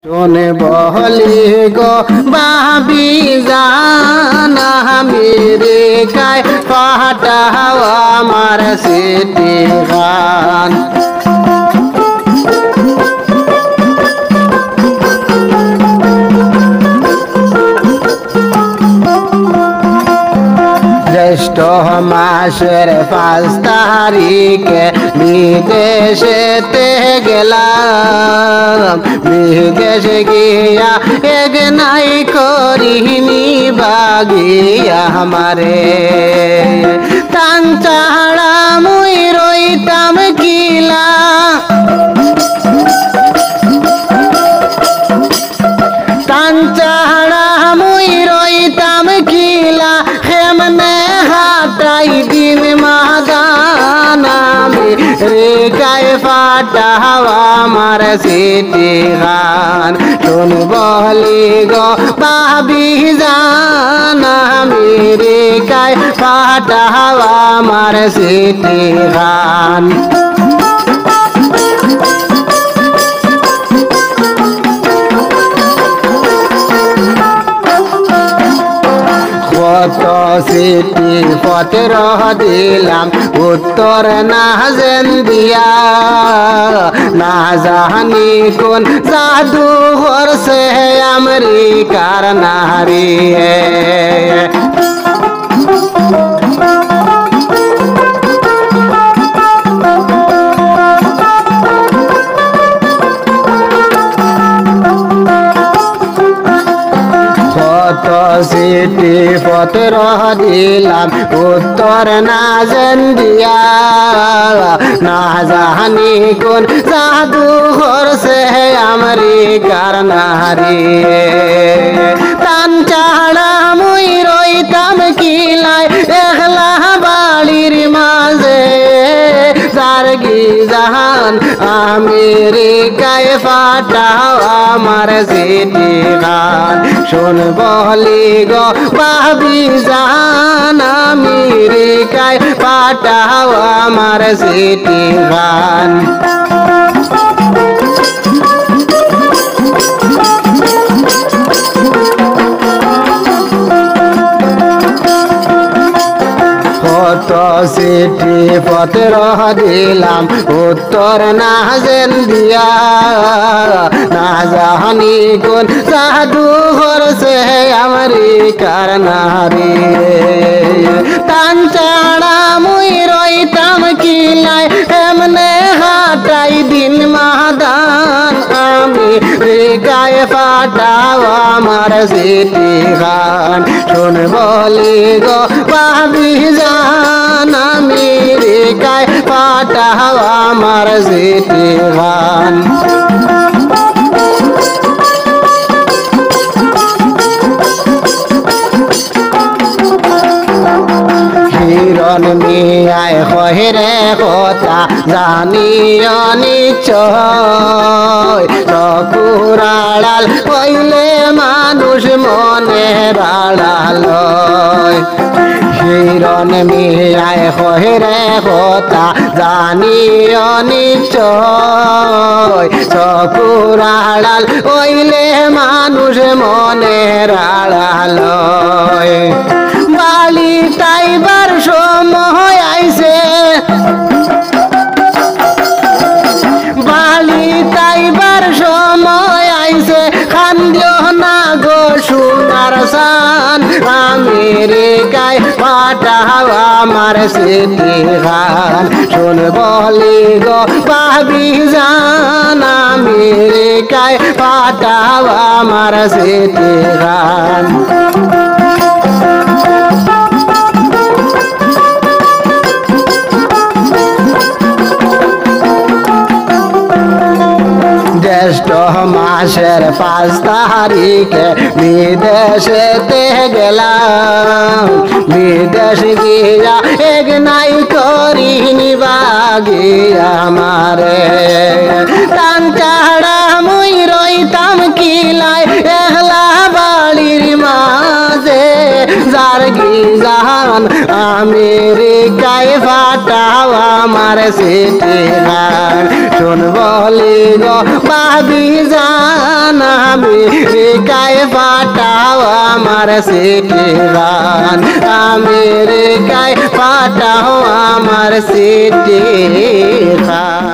শোনে বলি গো বাবি জানা মেরে কায় পাঠাও আমার সিটি গান জ্যৈষ্ঠ মাসের 5 তারিখে বিদেশেতে গেলাম বিদেশে গিয়া এক নাই করিনি বাগিয়া আমারে তান চাড়া মুই রইতাম কিলা তান চাড়া মুই রইতাম কিলা হেমনে হাটাই দিন মাদানামি রে গায়ে ফাটাও আমার সিটি গান শুন বলি গো বাবি জানামি রে গায়ে ফাটাও আমার সিটি গান কত সিটি পত্র দিলাম উত্তর না যেন দিয়া না জানি কোন জাদু করছে আমেরিকার নারী সিটি পত্র দিলাম উত্তর না যেন দিয়া না জানি কোন জাদু করছে আমেরিকার নারী তান চাড়া মুই রইতাম কিলাই একলা বাড়ির মাঝে জারগি জাহান আমেরিকায় ফাটাও আমার সিটি গান শোন বলি গো বাবি জান আমেরিকায় ফাটাও আমার সিটি গান কত সিটি পত্র দিলাম উত্তর না যেন দিয়া না জানি কোন জাদু করছে আমেরিকার নারী তান চাড়া মুই রইতাম কিলাই এমনে হাটাই দিন মাদান আমি রে গায়ে ফাটাও আমার সিটি গান শুন বলি গো বাবি জান আমি রে গায়ে ফাটাও আমার সিটি গান হিরণ মিয়ায় কহিরে কথা জানিও নিশ্চয় চকুর আড়াল হইলে মানুষ মনে আড়াল হিরণ মিয়ায় কহিরে কথা জানিও নিশ্চয় চকুর আড়াল হইলে মানুষ মনে আড়াল বালি তাইবার সময় আইছে বালি তাইবার সময় আইছে খান্দিও না গো সোনার সান আমেরিকায় ফাটাও আমার সিটি গান শুন বলি গো বাবি জান আমেরিকায় ফাটাও আমার সিটি গান জ্যৈষ্ঠ মাসের 5 তারিখে বিদেশেতে গেলাম বিদেশ গিয়া এক নাই করিনি বাগিয়া আমারে তান চাড়া মুই রইতাম কিলাই একলা বাড়ির মাঝে জারগি জাহান আমেরিকায় ফাটাও আমার সিটি গান শুন বলি গো বাবি জানা আমেরিকায় পাঠাও আমার সিটি গান, আমেরিকায় পাঠাও আমার সিটি গান।